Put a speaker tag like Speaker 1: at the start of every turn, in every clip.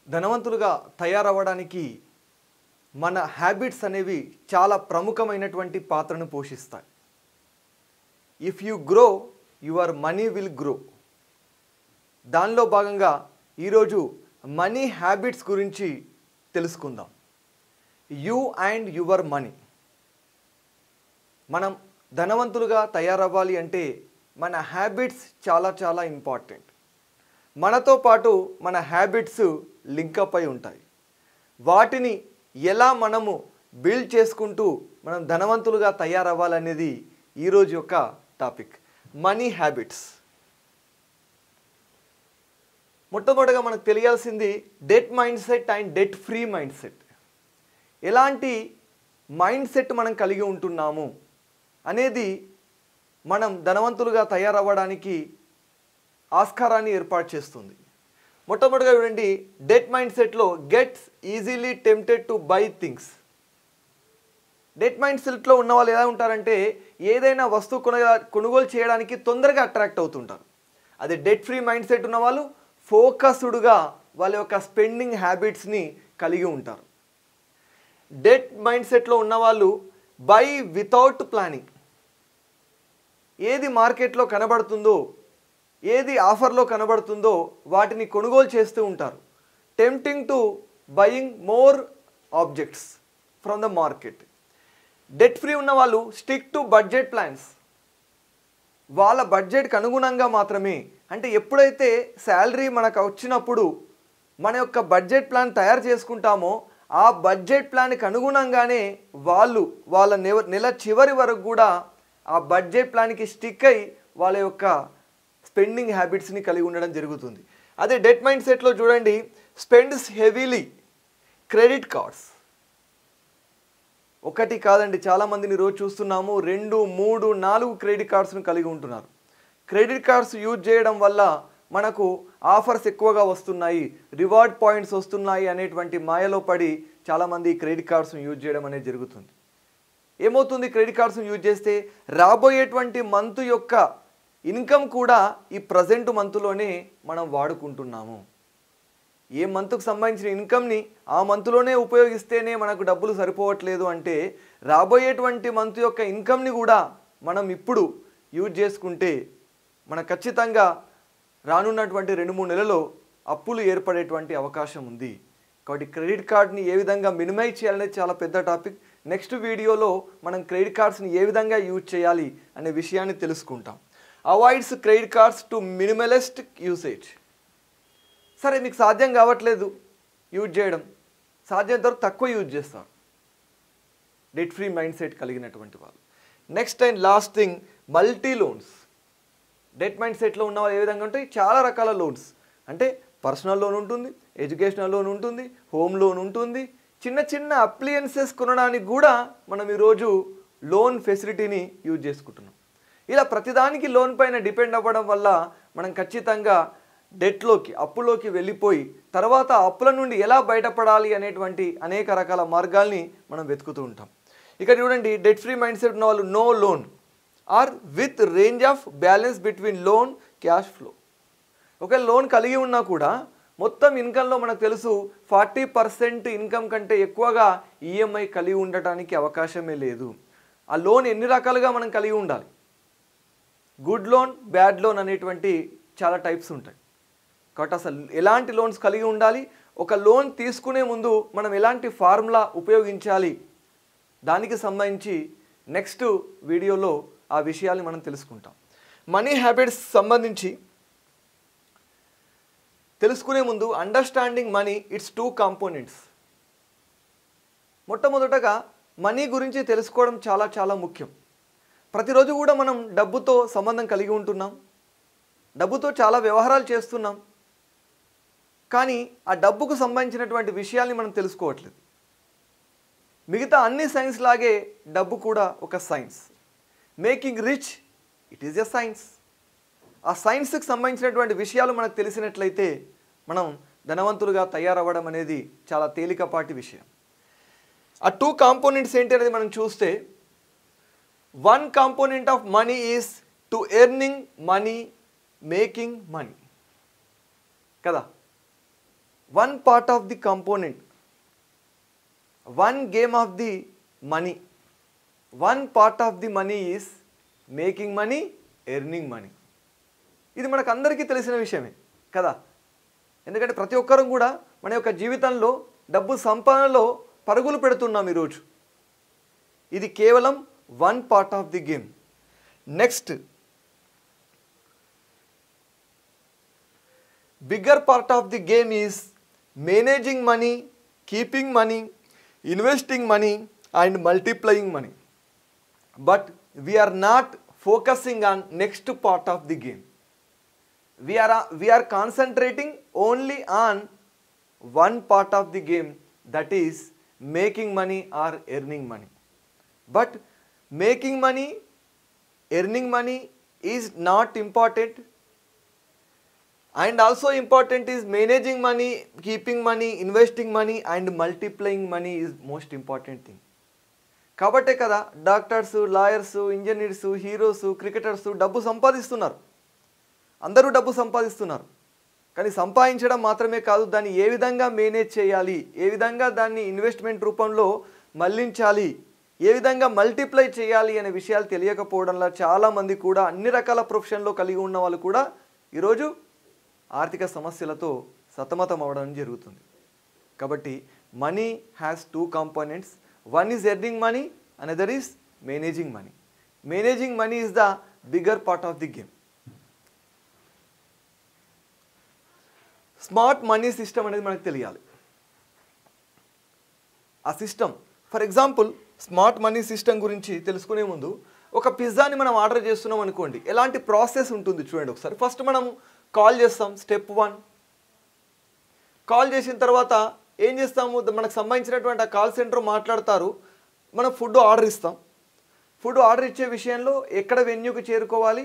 Speaker 1: ధనవంతులుగా తయారవ్వడానికి మన హ్యాబిట్స్ అనేవి చాలా ప్రముఖమైనటువంటి పాత్రను పోషిస్తాయి. If you grow your money will grow. దానిలో భాగంగా ఈరోజు మనీ హ్యాబిట్స్ గురించి తెలుసుకుందాం. You and your money. మనం ధనవంతులుగా తయారవ్వాలి అంటే మన హ్యాబిట్స్ చాలా ఇంపార్టెంట్. మనతో పాటు మన హ్యాబిట్స్ లింకప్ అయి ఉంటాయి. వాటిని ఎలా మనము బిల్డ్ చేసుకుంటూ మనం ధనవంతులుగా తయారవ్వాలనేది ఈరోజు యొక్క టాపిక్, మనీ హ్యాబిట్స్. మొట్టమొదటిగా మనకు తెలియాల్సింది debt mindset and debt free mindset. ఎలాంటి మైండ్ సెట్ మనం కలిగి ఉంటున్నాము అనేది మనం ధనవంతులుగా తయారవ్వడానికి ఆస్కారాన్ని ఏర్పాటు చేస్తుంది. మొట్టమొదటిగా చూడండి, డెట్ మైండ్ సెట్లో gets easily tempted to buy things. Debt mind సెట్లో ఉన్న వాళ్ళు ఎలా ఉంటారంటే ఏదైనా వస్తువు కొనుగోలు చేయడానికి తొందరగా అట్రాక్ట్ అవుతుంటారు. అదే డెట్ ఫ్రీ మైండ్ సెట్ ఉన్న వాళ్ళు ఫోకస్డ్గా వాళ్ళ యొక్క స్పెండింగ్ హ్యాబిట్స్ని కలిగి ఉంటారు. డెట్ మైండ్ సెట్లో ఉన్నవాళ్ళు బై వితౌట్ ప్లానింగ్. ఏది మార్కెట్లో కనబడుతుందో, ఏది ఆఫర్లో కనబడుతుందో వాటిని కొనుగోలు చేస్తూ ఉంటారు. Tempting to buying more objects from the market. Debt free ఉన్న వాళ్ళు స్టిక్ టు బడ్జెట్ ప్లాన్స్. వాళ్ళ బడ్జెట్కి అనుగుణంగా మాత్రమే, అంటే ఎప్పుడైతే శాలరీ మనకు వచ్చినప్పుడు మన యొక్క బడ్జెట్ ప్లాన్ తయారు చేసుకుంటామో ఆ బడ్జెట్ ప్లాన్కి అనుగుణంగానే వాళ్ళు వాళ్ళ నెల చివరి వరకు కూడా ఆ బడ్జెట్ ప్లాన్కి స్టిక్ అయి వాళ్ళ యొక్క స్పెండింగ్ హ్యాబిట్స్ని కలిగి ఉండడం జరుగుతుంది. అదే డెట్ మైండ్ సెట్లో చూడండి, స్పెండ్స్ హెవీలీ. క్రెడిట్ కార్డ్స్ ఒకటి కాదండి, చాలామందిని రోజు చూస్తున్నాము 2, 3, 4 క్రెడిట్ కార్డ్స్ను కలిగి ఉంటున్నారు. క్రెడిట్ కార్డ్స్ యూజ్ చేయడం వల్ల మనకు ఆఫర్స్ ఎక్కువగా వస్తున్నాయి, రివార్డ్ పాయింట్స్ వస్తున్నాయి అనేటువంటి మాయలో పడి చాలామంది క్రెడిట్ కార్డ్స్ను యూజ్ చేయడం అనేది జరుగుతుంది. ఏమవుతుంది, క్రెడిట్ కార్డ్స్ను యూజ్ చేస్తే రాబోయేటువంటి మంత్ యొక్క ఇన్కమ్ కూడా ఈ ప్రజెంట్ మంత్లోనే మనం వాడుకుంటున్నాము. ఏ మంత్కు సంబంధించిన ఇన్కమ్ని ఆ మంత్లోనే ఉపయోగిస్తేనే మనకు డబ్బులు సరిపోవట్లేదు అంటే రాబోయేటువంటి మంత్ యొక్క ఇన్కమ్ని కూడా మనం ఇప్పుడు యూజ్ చేసుకుంటే మనకు ఖచ్చితంగా రానున్నటువంటి 2-3 నెలల్లో అప్పులు ఏర్పడేటువంటి అవకాశం ఉంది. కాబట్టి క్రెడిట్ కార్డ్ని ఏ విధంగా మినిమైజ్ చేయాలనేది చాలా పెద్ద టాపిక్. నెక్స్ట్ వీడియోలో మనం క్రెడిట్ కార్డ్స్ని ఏ విధంగా యూజ్ చేయాలి అనే విషయాన్ని తెలుసుకుంటాం. Avoids credit cards to minimalist usage. సరే, మీకు సాధ్యం కావట్లేదు యూజ్ చేయడం, సాధ్యంత వరకు తక్కువ యూజ్ చేస్తారు డెట్ ఫ్రీ మైండ్ సెట్ కలిగినటువంటి వాళ్ళు. Next and last thing, multi loans. Debt mind సెట్లో ఉన్న వాళ్ళు ఏ విధంగా ఉంటాయి, చాలా రకాల లోన్స్, అంటే పర్సనల్ లోన్ ఉంటుంది, ఎడ్యుకేషనల్ లోన్ ఉంటుంది, హోమ్ లోన్ ఉంటుంది, చిన్న అప్లియన్సెస్ కొనడానికి కూడా మనం ఈరోజు లోన్ ఫెసిలిటీని యూజ్ చేసుకుంటున్నాం. ఇలా ప్రతిదానికి లోన్ పైన డిపెండ్ అవ్వడం వల్ల మనం ఖచ్చితంగా డెట్లోకి, అప్పులోకి వెళ్ళిపోయి తర్వాత అప్పుల నుండి ఎలా బయటపడాలి అనేటువంటి అనేక రకాల మార్గాల్ని మనం వెతుకుతూ ఉంటాం. ఇక్కడ చూడండి, డెట్ ఫ్రీ మైండ్ సెట్ ఉన్న వాళ్ళు no loan or with range of balance between loan cash flow. ఒకవేళ లోన్ కలిగి ఉన్నా కూడా మొత్తం ఇన్కంలో మనకు తెలుసు 40% ఇన్కమ్ కంటే ఎక్కువగా ఈఎంఐ కలిగి ఉండటానికి అవకాశమే లేదు. ఆ లోన్ ఎన్ని రకాలుగా మనం కలిగి ఉండాలి, గుడ్ లోన్, బ్యాడ్ లోన్ అనేటువంటి చాలా టైప్స్ ఉంటాయి. కాబట్టి అసలు ఎలాంటి లోన్స్ కలిగి ఉండాలి, ఒక లోన్ తీసుకునే ముందు మనం ఎలాంటి ఫార్ములా ఉపయోగించాలి, దానికి సంబంధించి నెక్స్ట్ వీడియోలో ఆ విషయాల్ని మనం తెలుసుకుంటాం. మనీ హ్యాబిట్స్ సంబంధించి తెలుసుకునే ముందు అండర్స్టాండింగ్ మనీ, ఇట్స్ 2 కాంపోనెంట్స్. మొట్టమొదటగా మనీ గురించి తెలుసుకోవడం చాలా ముఖ్యం. ప్రతిరోజు కూడా మనం డబ్బుతో సంబంధం కలిగి ఉంటున్నాం, డబ్బుతో చాలా వ్యవహారాలు చేస్తున్నాం, కానీ ఆ డబ్బుకు సంబంధించినటువంటి విషయాల్ని మనం తెలుసుకోవట్లేదు. మిగతా అన్ని సైన్స్ లాగే డబ్బు కూడా ఒక science. Making rich, it is a science. ఆ సైన్స్కి సంబంధించినటువంటి విషయాలు మనకు తెలిసినట్లయితే మనం ధనవంతులుగా తయారవ్వడం అనేది చాలా తేలికపాటి విషయం. ఆ 2 కాంపోనెంట్స్ ఏంటి అనేది మనం చూస్తే, 1 component of money is to earning money, making money కదా. one part of the component, one game of the money, one part of the money is making money, earning money. ఇది మనకు అందరికీ తెలిసిన విషయమే కదా. ఎందుకంటే ప్రతి ఒక్కరం కూడా మన యొక్క జీవితంలో డబ్బు సంపాదనలో పరుగులు పెడుతున్నాం ఈరోజు. ఇది కేవలం one part of the game. Next, bigger part of the game is managing money, keeping money, investing money and multiplying money. But we are not focusing on next part of the game. We are concentrating only on one part of the game, that is making money or earning money. But making money, earning money is not important, and also important is managing money, keeping money, investing money and multiplying money is most important thing. కాబట్టే కదా doctors, lawyers, engineers, heroes, cricketers డబ్బు సంపాదిస్తున్నారు. అందరూ డబ్బు సంపాదిస్తున్నారు. కానీ సంపాదించడం మాత్రమే కాదు, దాన్ని ఏ విధంగా మేనేజ్ చేయాలి, ఏ విధంగా దాన్ని ఇన్వెస్ట్మెంట్ రూపంలో మళ్లించాలి, ఏ విధంగా మల్టిప్లై చేయాలి అనే విషయాలు తెలియకపోవడంలో చాలామంది కూడా అన్ని రకాల ప్రొఫెషన్లో కలిగి ఉన్న వాళ్ళు కూడా ఈరోజు ఆర్థిక సమస్యలతో సతమతం అవ్వడం జరుగుతుంది. కాబట్టి money has two components. One is earning money, another is managing money. Managing money is the bigger part of the game. Smart money system అనేది మనకు తెలియాలి. ఆ system, for example smart money system గురించి తెలుసుకునే ముందు ఒక పిజ్జాని మనం ఆర్డర్ చేస్తున్నాం అనుకోండి, ఎలాంటి ప్రాసెస్ ఉంటుంది చూడండి ఒకసారి. ఫస్ట్ మనం కాల్ చేస్తాం, స్టెప్ 1. కాల్ చేసిన తర్వాత ఏం చేస్తాము, మనకు సంబంధించినటువంటి ఆ కాల్ సెంటర్ మాట్లాడతారు, మనం ఫుడ్ ఆర్డర్ ఇస్తాం. ఫుడ్ ఆర్డర్ ఇచ్చే విషయంలో ఎక్కడ వెన్యూకి చేరుకోవాలి,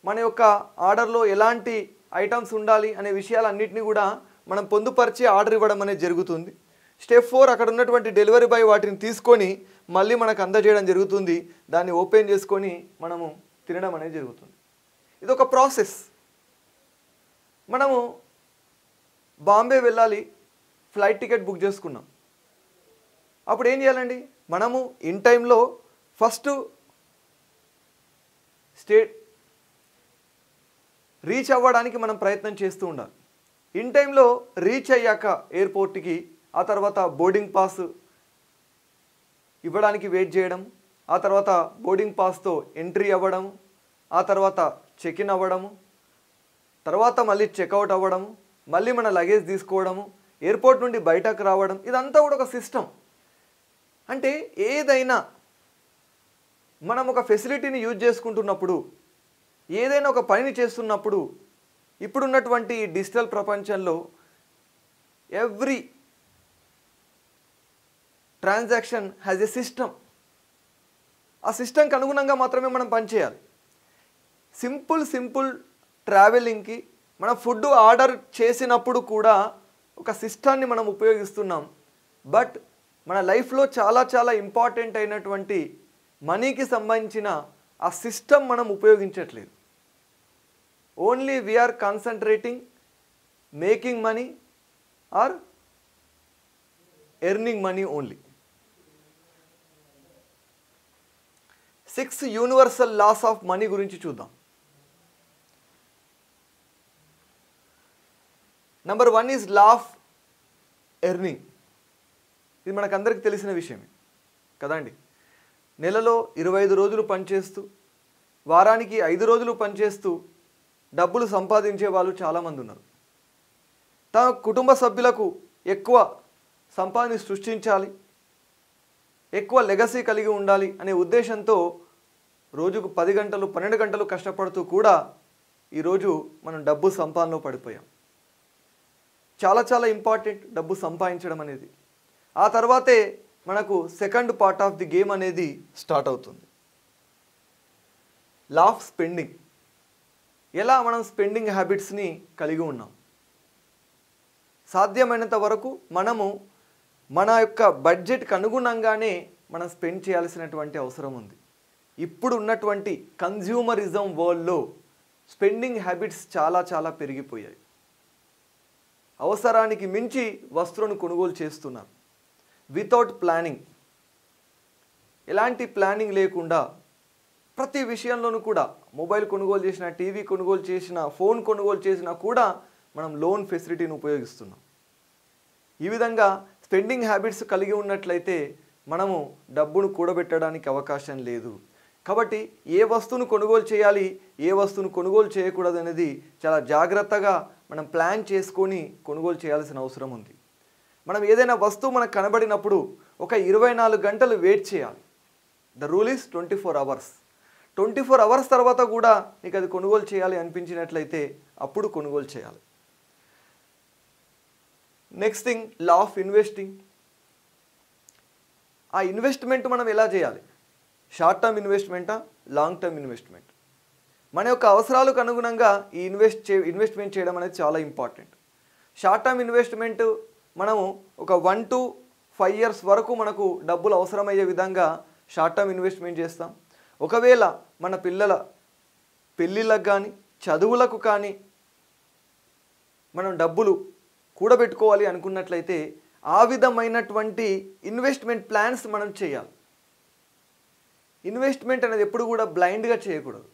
Speaker 1: మన యొక్క ఆర్డర్లో ఎలాంటి ఐటమ్స్ ఉండాలి అనే విషయాలన్నింటినీ కూడా మనం పొందుపరిచి ఆర్డర్ ఇవ్వడం అనేది జరుగుతుంది. స్టెప్ 4, అక్కడ ఉన్నటువంటి డెలివరీ బాయ్ వాటిని తీసుకొని మళ్ళీ మనకు అందజేయడం జరుగుతుంది. దాన్ని ఓపెన్ చేసుకొని మనము తినడం అనేది జరుగుతుంది. ఇది ఒక ప్రాసెస్. మనము బాంబే వెళ్ళాలి, ఫ్లైట్ టికెట్ బుక్ చేసుకున్నాం. అప్పుడు ఏం చేయాలండి, మనము ఇన్ టైంలో ఫస్ట్ స్టేట్ రీచ్ అవ్వడానికి మనం ప్రయత్నం చేస్తూ ఉండాలి. ఇన్ టైంలో రీచ్ అయ్యాక ఎయిర్పోర్ట్కి, ఆ తర్వాత బోర్డింగ్ పాస్ ఇవ్వడానికి వెయిట్ చేయడం, ఆ తర్వాత బోర్డింగ్ పాస్తో ఎంట్రీ అవ్వడం, ఆ తర్వాత చెక్ ఇన్ అవ్వడము, తర్వాత మళ్ళీ చెక్అవుట్ అవ్వడము, మళ్ళీ మన లగేజ్ తీసుకోవడము, ఎయిర్పోర్ట్ నుండి బయటకు రావడం, ఇదంతా కూడా ఒక సిస్టమ్. అంటే ఏదైనా మనం ఒక ఫెసిలిటీని యూజ్ చేసుకుంటున్నప్పుడు, ఏదైనా ఒక పనిని చేస్తున్నప్పుడు, ఇప్పుడున్నటువంటి డిజిటల్ ప్రపంచంలో every transaction has a system. ఆ సిస్టమ్కి అనుగుణంగా మాత్రమే మనం పనిచేయాలి. సింపుల్ ట్రావెలింగ్కి మనం ఫుడ్ ఆర్డర్ చేసినప్పుడు కూడా ఒక సిస్టాన్ని మనం ఉపయోగిస్తున్నాం. బట్ మన లైఫ్లో చాలా ఇంపార్టెంట్ అయినటువంటి మనీకి సంబంధించిన ఆ సిస్టమ్ మనం ఉపయోగించట్లేదు. Only we are concentrating making money or earning money only. 6 universal laws of money గురించి చూద్దాం. Number 1 is law of earning. ఇది మనకందరికీ తెలిసిన విషయమే కదండి. నెలలో 25 రోజులు పనిచేస్తూ, వారానికి 5 రోజులు పనిచేస్తూ డబ్బులు సంపాదించే వాళ్ళు చాలామంది ఉన్నారు. తమ కుటుంబ సభ్యులకు ఎక్కువ సంపాదన సృష్టించాలి, ఎక్కువ లెగసీ కలిగి ఉండాలి అనే ఉద్దేశంతో రోజుకు 10 గంటలు 12 గంటలు కష్టపడుతూ కూడా ఈరోజు మనం డబ్బు సంపాదనలో పడిపోయాం. చాలా ఇంపార్టెంట్ డబ్బు సంపాదించడం అనేది. ఆ తర్వాతే మనకు second part of the game అనేది స్టార్ట్ అవుతుంది. Law of spending. ఎలా మనం స్పెండింగ్ హ్యాబిట్స్ని కలిగి ఉన్నాం. సాధ్యమైనంత వరకు మనము మన యొక్క బడ్జెట్కి అనుగుణంగానే మనం స్పెండ్ చేయాల్సినటువంటి అవసరం ఉంది. ఇప్పుడు ఉన్నటువంటి కన్జ్యూమరిజం వరల్డ్లో స్పెండింగ్ హ్యాబిట్స్ చాలా పెరిగిపోయాయి. అవసరానికి మించి వస్తువులను కొనుగోలు చేస్తున్నారు. వితౌట్ ప్లానింగ్, ఎలాంటి ప్లానింగ్ లేకుండా ప్రతి విషయంలోనూ కూడా మొబైల్ కొనుగోలు చేసిన, టీవీ కొనుగోలు చేసిన, ఫోన్ కొనుగోలు చేసినా కూడా మనం లోన్ ఫెసిలిటీని ఉపయోగిస్తున్నాం. ఈ విధంగా స్పెండింగ్ హ్యాబిట్స్ కలిగి ఉన్నట్లయితే మనము డబ్బును కూడబెట్టడానికి అవకాశం లేదు. కాబట్టి ఏ వస్తువును కొనుగోలు చేయాలి, ఏ వస్తువును కొనుగోలు చేయకూడదు అనేది చాలా జాగ్రత్తగా మనం ప్లాన్ చేసుకొని కొనుగోలు చేయాల్సిన అవసరం ఉంది. మనం ఏదైనా వస్తువు మనకు కనబడినప్పుడు ఒక 24 గంటలు వెయిట్ చేయాలి. The rule is 24 hours. 24 hours తర్వాత కూడా నీకు అది కొనుగోలు చేయాలి అనిపించినట్లయితే అప్పుడు కొనుగోలు చేయాలి. Next thing, law of investing. ఆ ఇన్వెస్ట్మెంట్ మనం ఎలా చేయాలి? షార్ట్ టర్మ్ ఇన్వెస్ట్మెంటా, లాంగ్ టర్మ్ ఇన్వెస్ట్మెంట్? మన యొక్క అవసరాలకు అనుగుణంగా ఈ ఇన్వెస్ట్మెంట్ చేయడం అనేది చాలా ఇంపార్టెంట్. షార్ట్ టర్మ్ ఇన్వెస్ట్మెంట్ మనము ఒక 1 to 5 years వరకు మనకు డబ్బులు అవసరమయ్యే విధంగా షార్ట్ టర్మ్ ఇన్వెస్ట్మెంట్ చేస్తాం. ఒకవేళ మన పిల్లల పెళ్ళిళ్ళకు కానీ, చదువులకు కానీ మనం డబ్బులు కూడబెట్టుకోవాలి అనుకున్నట్లయితే ఆ విధమైనటువంటి ఇన్వెస్ట్మెంట్ ప్లాన్స్ మనం చేయాలి. ఇన్వెస్ట్మెంట్ అనేది ఎప్పుడు కూడా బ్లైండ్గా చేయకూడదు.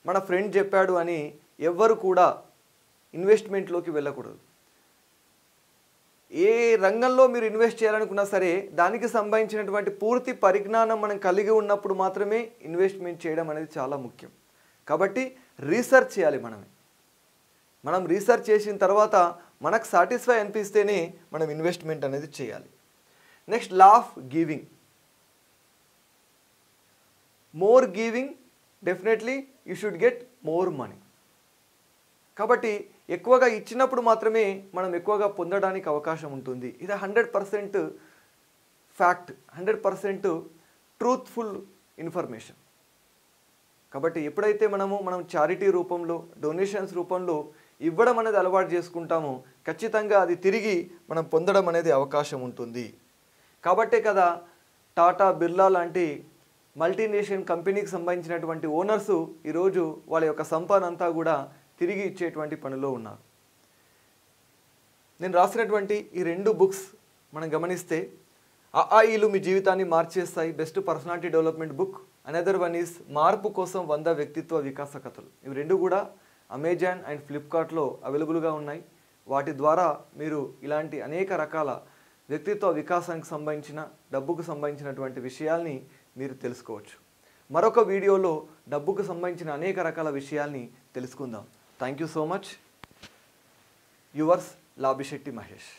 Speaker 1: మన ఫ్రెండ్ చెప్పాడు అని ఎవ్వరు కూడా ఇన్వెస్ట్మెంట్లోకి వెళ్ళకూడదు. ఏ రంగంలో మీరు ఇన్వెస్ట్ చేయాలనుకున్నా సరే దానికి సంబంధించినటువంటి పూర్తి పరిజ్ఞానం మనం కలిగి ఉన్నప్పుడు మాత్రమే ఇన్వెస్ట్మెంట్ చేయడం అనేది చాలా ముఖ్యం. కాబట్టి రీసెర్చ్ చేయాలి. మనం రీసెర్చ్ చేసిన తర్వాత మనకు సాటిస్ఫై అనిపిస్తేనే మనం ఇన్వెస్ట్మెంట్ అనేది చేయాలి. Next, law of giving. More giving, definitely you should get more money. కాబట్టి ఎక్కువగా ఇచ్చినప్పుడు మాత్రమే మనం ఎక్కువగా పొందడానికి అవకాశం ఉంటుంది. ఇది 100% ఫ్యాక్ట్, 100% ట్రూత్ఫుల్ ఇన్ఫర్మేషన్. కాబట్టి ఎప్పుడైతే మనం చారిటీ రూపంలో, డొనేషన్స్ రూపంలో ఇవ్వడం అనేది అలవాటు చేసుకుంటామో ఖచ్చితంగా అది తిరిగి మనం పొందడం అనేది అవకాశం ఉంటుంది. కాబట్టే కదా టాటా, బిర్లా లాంటి మల్టీనేషనల్ కంపెనీకి సంబంధించినటువంటి ఓనర్సు ఈరోజు వాళ్ళ యొక్క సంపద అంతా కూడా తిరిగి ఇచ్చేటువంటి పనిలో ఉన్నారు. నేను రాసినటువంటి ఈ 2 బుక్స్ మనం గమనిస్తే, ఆఈలు మీ జీవితాన్ని మార్చేస్తాయి, best personality development book. Another one is మార్పు కోసం 100 వ్యక్తిత్వ వికాస కథలు. ఇవి 2 కూడా అమెజాన్ అండ్ ఫ్లిప్కార్ట్లో అవైలబుల్గా ఉన్నాయి. వాటి ద్వారా మీరు ఇలాంటి అనేక రకాల వ్యక్తిత్వ వికాసానికి సంబంధించిన, డబ్బుకు సంబంధించినటువంటి విషయాల్ని మీరు తెలుసుకోవచ్చు. మరొక వీడియోలో డబ్బుకు సంబంధించిన అనేక రకాల విషయాల్ని తెలుసుకుందాం. Thank you so much. Yours Labhishetti Mahesh.